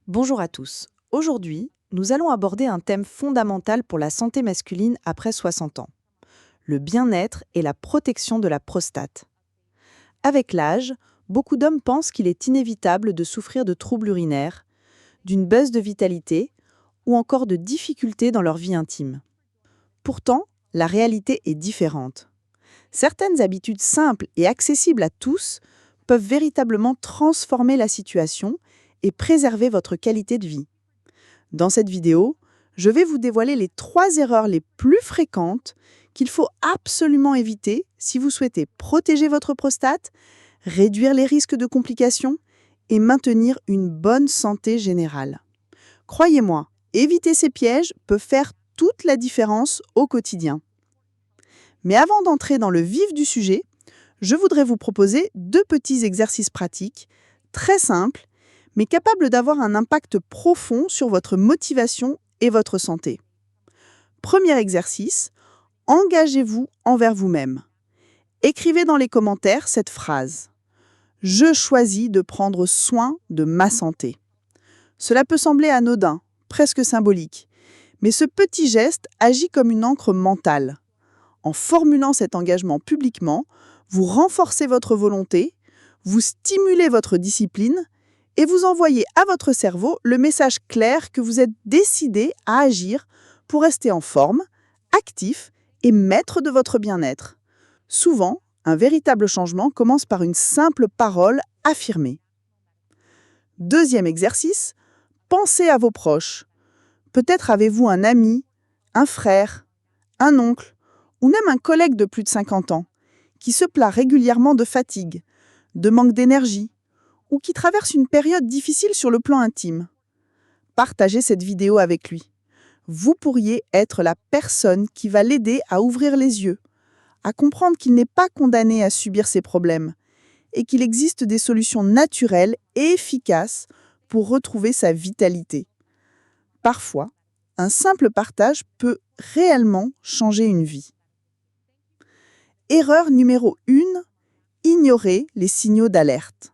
Bonjour à tous. Aujourd'hui, nous allons aborder un thème fondamental pour la santé masculine après 60 ans, le bien-être et la protection de la prostate. Avec l'âge, beaucoup d'hommes pensent qu'il est inévitable de souffrir de troubles urinaires, d'une baisse de vitalité ou encore de difficultés dans leur vie intime. Pourtant, la réalité est différente. Certaines habitudes simples et accessibles à tous peuvent véritablement transformer la situation et préserver votre qualité de vie. Dans cette vidéo, je vais vous dévoiler les 3 erreurs les plus fréquentes qu'il faut absolument éviter si vous souhaitez protéger votre prostate, réduire les risques de complications et maintenir une bonne santé générale. Croyez-moi, éviter ces pièges peut faire toute la différence au quotidien. Mais avant d'entrer dans le vif du sujet, je voudrais vous proposer 2 petits exercices pratiques, très simples, mais capables d'avoir un impact profond sur votre motivation et votre santé. Premier exercice, engagez-vous envers vous-même. Écrivez dans les commentaires cette phrase. Je choisis de prendre soin de ma santé. Cela peut sembler anodin, presque symbolique, mais ce petit geste agit comme une encre mentale. En formulant cet engagement publiquement, vous renforcez votre volonté, vous stimulez votre discipline et vous envoyez à votre cerveau le message clair que vous êtes décidé à agir pour rester en forme, actif et maître de votre bien-être. Souvent, un véritable changement commence par une simple parole affirmée. Deuxième exercice, pensez à vos proches. Peut-être avez-vous un ami, un frère, un oncle ou même un collègue de plus de 50 ans qui se plaint régulièrement de fatigue, de manque d'énergie ou qui traverse une période difficile sur le plan intime. Partagez cette vidéo avec lui. Vous pourriez être la personne qui va l'aider à ouvrir les yeux, à comprendre qu'il n'est pas condamné à subir ses problèmes et qu'il existe des solutions naturelles et efficaces pour retrouver sa vitalité. Parfois, un simple partage peut réellement changer une vie. Erreur numéro 1, ignorer les signaux d'alerte.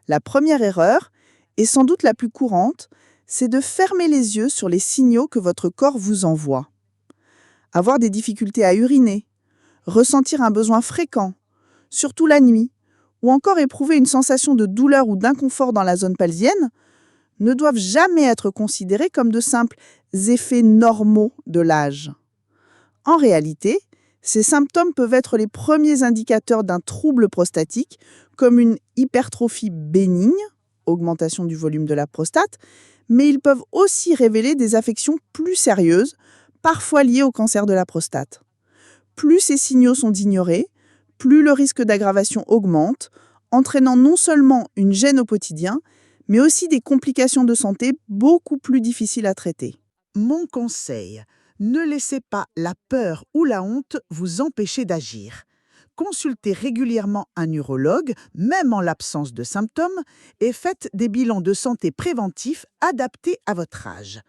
La première erreur, et sans doute la plus courante, c'est de fermer les yeux sur les signaux que votre corps vous envoie. Avoir des difficultés à uriner, ressentir un besoin fréquent, surtout la nuit, ou encore éprouver une sensation de douleur ou d'inconfort dans la zone pelvienne, ne doivent jamais être considérés comme de simples effets normaux de l'âge. En réalité, ces symptômes peuvent être les premiers indicateurs d'un trouble prostatique, comme une hypertrophie bénigne, augmentation du volume de la prostate, mais ils peuvent aussi révéler des affections plus sérieuses, parfois liées au cancer de la prostate. Plus ces signaux sont ignorés, plus le risque d'aggravation augmente, entraînant non seulement une gêne au quotidien, mais aussi des complications de santé beaucoup plus difficiles à traiter. Mon conseil, ne laissez pas la peur ou la honte vous empêcher d'agir. Consultez régulièrement un urologue, même en l'absence de symptômes, et faites des bilans de santé préventifs adaptés à votre âge.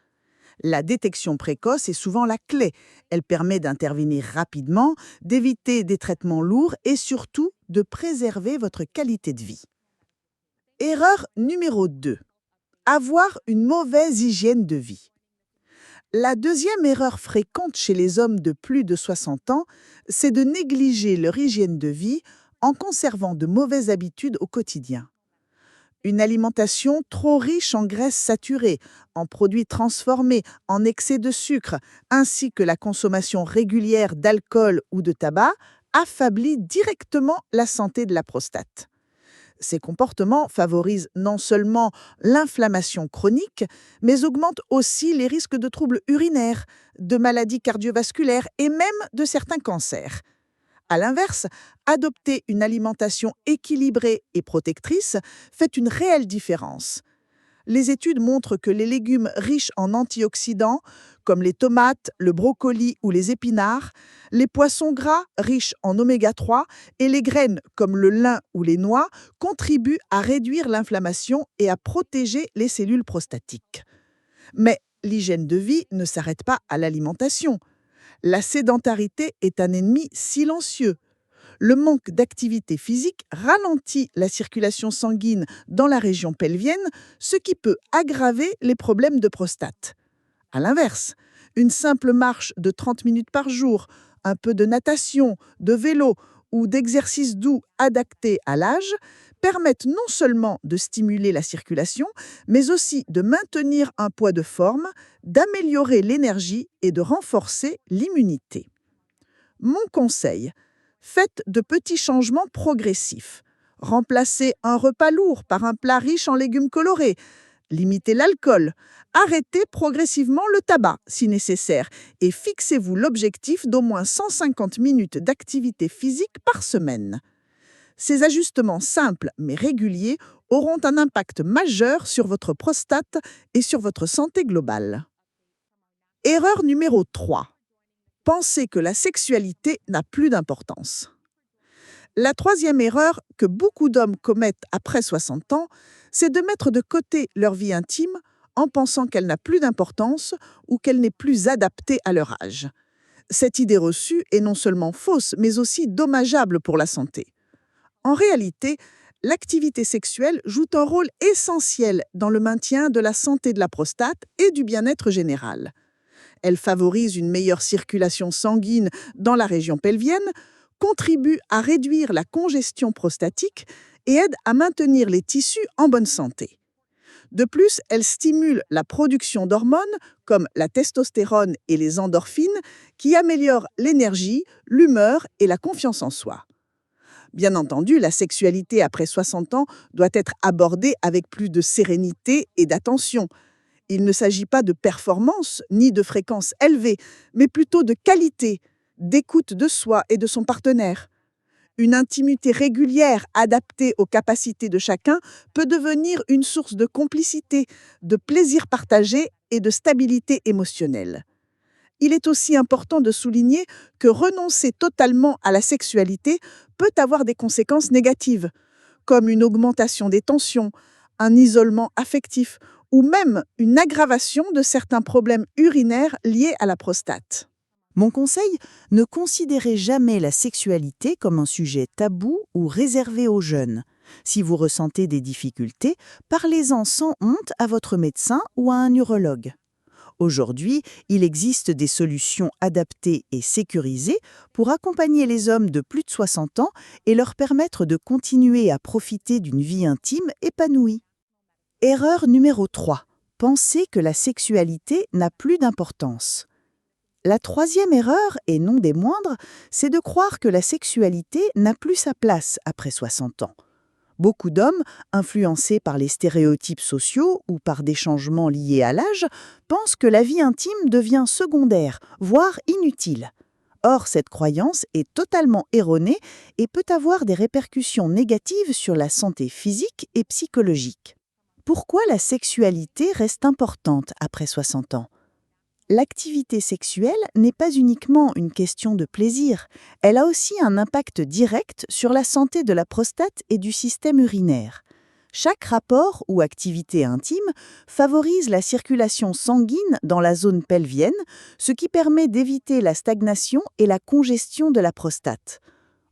La détection précoce est souvent la clé. Elle permet d'intervenir rapidement, d'éviter des traitements lourds et surtout de préserver votre qualité de vie. Erreur numéro 2. Avoir une mauvaise hygiène de vie. La deuxième erreur fréquente chez les hommes de plus de 60 ans, c'est de négliger leur hygiène de vie en conservant de mauvaises habitudes au quotidien. Une alimentation trop riche en graisses saturées, en produits transformés, en excès de sucre, ainsi que la consommation régulière d'alcool ou de tabac affaiblit directement la santé de la prostate. Ces comportements favorisent non seulement l'inflammation chronique, mais augmentent aussi les risques de troubles urinaires, de maladies cardiovasculaires et même de certains cancers. À l'inverse, adopter une alimentation équilibrée et protectrice fait une réelle différence. Les études montrent que les légumes riches en antioxydants, comme les tomates, le brocoli ou les épinards, les poissons gras riches en oméga 3 et les graines comme le lin ou les noix contribuent à réduire l'inflammation et à protéger les cellules prostatiques. Mais l'hygiène de vie ne s'arrête pas à l'alimentation. La sédentarité est un ennemi silencieux. Le manque d'activité physique ralentit la circulation sanguine dans la région pelvienne, ce qui peut aggraver les problèmes de prostate. À l'inverse, une simple marche de 30 minutes par jour, un peu de natation, de vélo ou d'exercices doux adaptés à l'âge permettent non seulement de stimuler la circulation, mais aussi de maintenir un poids de forme, d'améliorer l'énergie et de renforcer l'immunité. Mon conseil, faites de petits changements progressifs. Remplacez un repas lourd par un plat riche en légumes colorés. Limitez l'alcool. Arrêtez progressivement le tabac si nécessaire et fixez-vous l'objectif d'au moins 150 minutes d'activité physique par semaine. Ces ajustements simples mais réguliers auront un impact majeur sur votre prostate et sur votre santé globale. Erreur numéro 3. Pensez que la sexualité n'a plus d'importance. La troisième erreur que beaucoup d'hommes commettent après 60 ans, c'est de mettre de côté leur vie intime en pensant qu'elle n'a plus d'importance ou qu'elle n'est plus adaptée à leur âge. Cette idée reçue est non seulement fausse, mais aussi dommageable pour la santé. En réalité, l'activité sexuelle joue un rôle essentiel dans le maintien de la santé de la prostate et du bien-être général. Elle favorise une meilleure circulation sanguine dans la région pelvienne, contribue à réduire la congestion prostatique et aide à maintenir les tissus en bonne santé. De plus, elle stimule la production d'hormones comme la testostérone et les endorphines qui améliorent l'énergie, l'humeur et la confiance en soi. Bien entendu, la sexualité après 60 ans doit être abordée avec plus de sérénité et d'attention. Il ne s'agit pas de performance ni de fréquence élevée, mais plutôt de qualité, d'écoute de soi et de son partenaire. Une intimité régulière adaptée aux capacités de chacun peut devenir une source de complicité, de plaisir partagé et de stabilité émotionnelle. Il est aussi important de souligner que renoncer totalement à la sexualité peut avoir des conséquences négatives, comme une augmentation des tensions, un isolement affectif ou même une aggravation de certains problèmes urinaires liés à la prostate. Mon conseil, ne considérez jamais la sexualité comme un sujet tabou ou réservé aux jeunes. Si vous ressentez des difficultés, parlez-en sans honte à votre médecin ou à un urologue. Aujourd'hui, il existe des solutions adaptées et sécurisées pour accompagner les hommes de plus de 60 ans et leur permettre de continuer à profiter d'une vie intime épanouie. Erreur numéro 3. Pensez que la sexualité n'a plus d'importance. La troisième erreur, et non des moindres, c'est de croire que la sexualité n'a plus sa place après 60 ans. Beaucoup d'hommes, influencés par les stéréotypes sociaux ou par des changements liés à l'âge, pensent que la vie intime devient secondaire, voire inutile. Or, cette croyance est totalement erronée et peut avoir des répercussions négatives sur la santé physique et psychologique. Pourquoi la sexualité reste importante après 60 ans ? L'activité sexuelle n'est pas uniquement une question de plaisir, elle a aussi un impact direct sur la santé de la prostate et du système urinaire. Chaque rapport ou activité intime favorise la circulation sanguine dans la zone pelvienne, ce qui permet d'éviter la stagnation et la congestion de la prostate.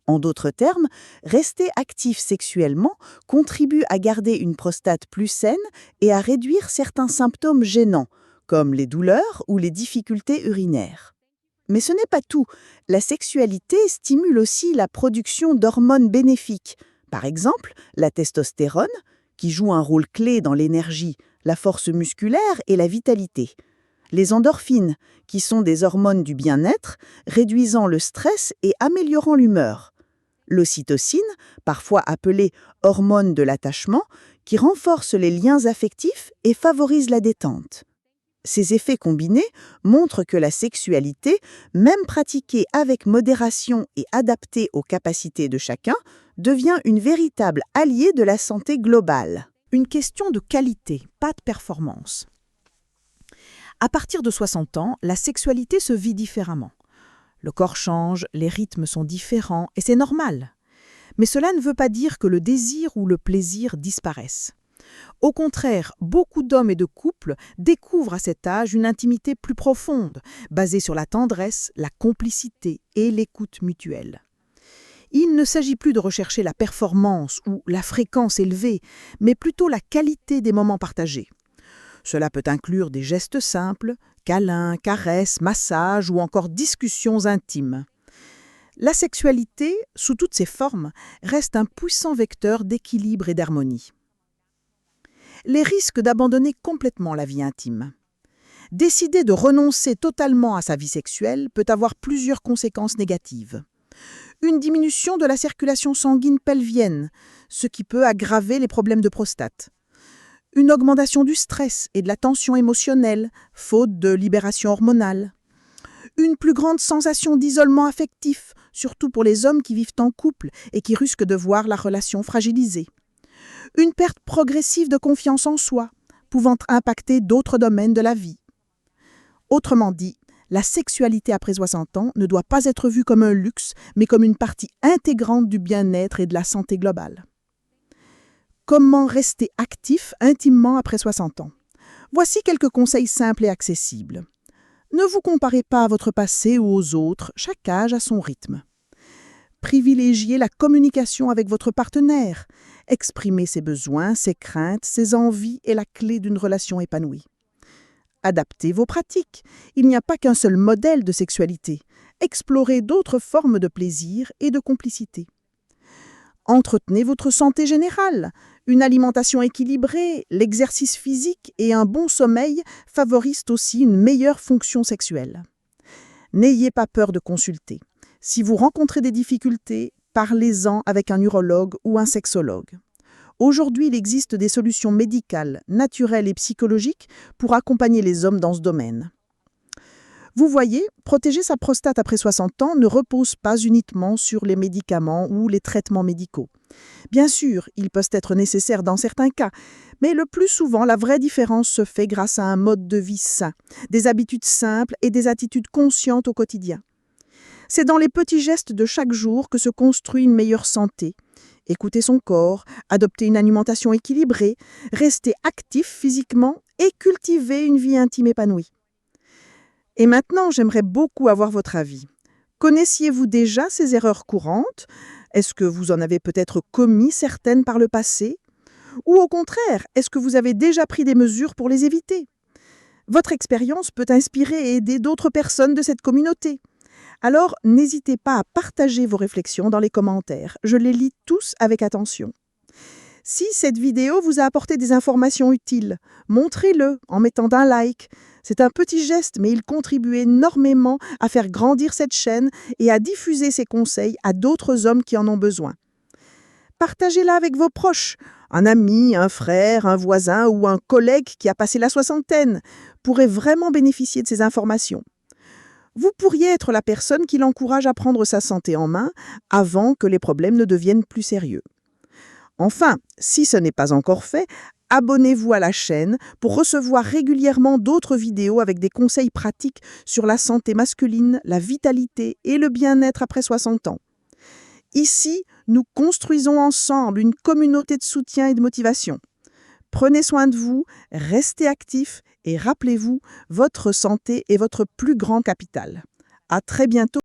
En d'autres termes, rester actif sexuellement contribue à garder une prostate plus saine et à réduire certains symptômes gênants, comme les douleurs ou les difficultés urinaires. Mais ce n'est pas tout. La sexualité stimule aussi la production d'hormones bénéfiques. Par exemple, la testostérone, qui joue un rôle clé dans l'énergie, la force musculaire et la vitalité. Les endorphines, qui sont des hormones du bien-être, réduisant le stress et améliorant l'humeur. L'ocytocine, parfois appelée hormone de l'attachement, qui renforce les liens affectifs et favorise la détente. Ces effets combinés montrent que la sexualité, même pratiquée avec modération et adaptée aux capacités de chacun, devient une véritable alliée de la santé globale. Une question de qualité, pas de performance. À partir de 60 ans, la sexualité se vit différemment. Le corps change, les rythmes sont différents et c'est normal. Mais cela ne veut pas dire que le désir ou le plaisir disparaissent. Au contraire, beaucoup d'hommes et de couples découvrent à cet âge une intimité plus profonde, basée sur la tendresse, la complicité et l'écoute mutuelle. Il ne s'agit plus de rechercher la performance ou la fréquence élevée, mais plutôt la qualité des moments partagés. Cela peut inclure des gestes simples, câlins, caresses, massages ou encore discussions intimes. La sexualité, sous toutes ses formes, reste un puissant vecteur d'équilibre et d'harmonie. Les risques d'abandonner complètement la vie intime. Décider de renoncer totalement à sa vie sexuelle peut avoir plusieurs conséquences négatives. Une diminution de la circulation sanguine pelvienne, ce qui peut aggraver les problèmes de prostate. Une augmentation du stress et de la tension émotionnelle, faute de libération hormonale. Une plus grande sensation d'isolement affectif, surtout pour les hommes qui vivent en couple et qui risquent de voir la relation fragilisée. Une perte progressive de confiance en soi, pouvant impacter d'autres domaines de la vie. Autrement dit, la sexualité après 60 ans ne doit pas être vue comme un luxe, mais comme une partie intégrante du bien-être et de la santé globale. Comment rester actif intimement après 60 ans? Voici quelques conseils simples et accessibles. Ne vous comparez pas à votre passé ou aux autres, chaque âge a son rythme. Privilégiez la communication avec votre partenaire. Exprimer ses besoins, ses craintes, ses envies est la clé d'une relation épanouie. Adaptez vos pratiques. Il n'y a pas qu'un seul modèle de sexualité. Explorez d'autres formes de plaisir et de complicité. Entretenez votre santé générale. Une alimentation équilibrée, l'exercice physique et un bon sommeil favorisent aussi une meilleure fonction sexuelle. N'ayez pas peur de consulter. Si vous rencontrez des difficultés, parlez-en avec un urologue ou un sexologue. Aujourd'hui, il existe des solutions médicales, naturelles et psychologiques pour accompagner les hommes dans ce domaine. Vous voyez, protéger sa prostate après 60 ans ne repose pas uniquement sur les médicaments ou les traitements médicaux. Bien sûr, ils peuvent être nécessaires dans certains cas, mais le plus souvent, la vraie différence se fait grâce à un mode de vie sain, des habitudes simples et des attitudes conscientes au quotidien. C'est dans les petits gestes de chaque jour que se construit une meilleure santé. Écouter son corps, adopter une alimentation équilibrée, rester actif physiquement et cultiver une vie intime épanouie. Et maintenant, j'aimerais beaucoup avoir votre avis. Connaissiez-vous déjà ces erreurs courantes? Est-ce que vous en avez peut-être commis certaines par le passé? Ou au contraire, est-ce que vous avez déjà pris des mesures pour les éviter? Votre expérience peut inspirer et aider d'autres personnes de cette communauté. Alors, n'hésitez pas à partager vos réflexions dans les commentaires. Je les lis tous avec attention. Si cette vidéo vous a apporté des informations utiles, montrez-le en mettant un like. C'est un petit geste, mais il contribue énormément à faire grandir cette chaîne et à diffuser ces conseils à d'autres hommes qui en ont besoin. Partagez-la avec vos proches. Un ami, un frère, un voisin ou un collègue qui a passé la soixantaine pourrait vraiment bénéficier de ces informations. Vous pourriez être la personne qui l'encourage à prendre sa santé en main avant que les problèmes ne deviennent plus sérieux. Enfin, si ce n'est pas encore fait, abonnez-vous à la chaîne pour recevoir régulièrement d'autres vidéos avec des conseils pratiques sur la santé masculine, la vitalité et le bien-être après 60 ans. Ici, nous construisons ensemble une communauté de soutien et de motivation. Prenez soin de vous, restez actifs et rappelez-vous, votre santé est votre plus grand capital. À très bientôt.